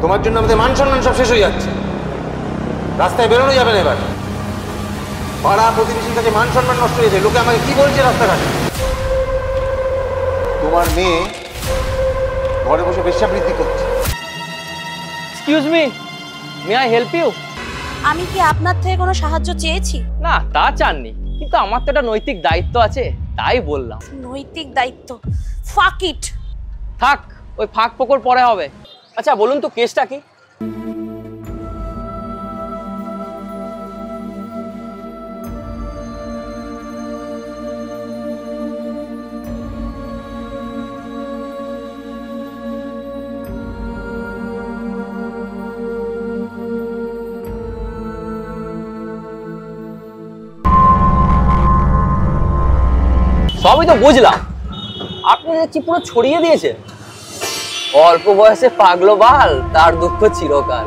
তোমার জন্য আমাদের মান সম্মান সব শেষ হয়ে যাচ্ছে। রাস্তায় বেরোনো যাবে না এবার। পাড়া প্রতিবেশীর কাছে মান সম্মান নষ্ট হয়েছে। লোকে আমাকে কি বলছে রাস্তাঘাটে? তোমার মেয়ে ঘরে বসে বেশ্যাবৃত্তি করছে। Excuse me, may I help you? আমি কি আপনার থেকে কোনো সাহায্য চেয়েছি? না, তা চাননি, কিন্তু আমার তো একটা নৈতিক দায়িত্ব আছে, তাই বললাম। নৈতিক দায়িত্ব? ফাক ইট। থাক, ওই ফাঁক ফোকর পরে হবে। আচ্ছা বলুন তো, কেসটা কি? সবই তো বুঝলাম, আপনি দেখছি পুরো ছড়িয়ে দিয়েছেন। অল্প বয়সে পাগলো বাল, তার দুঃখ চিরকাল।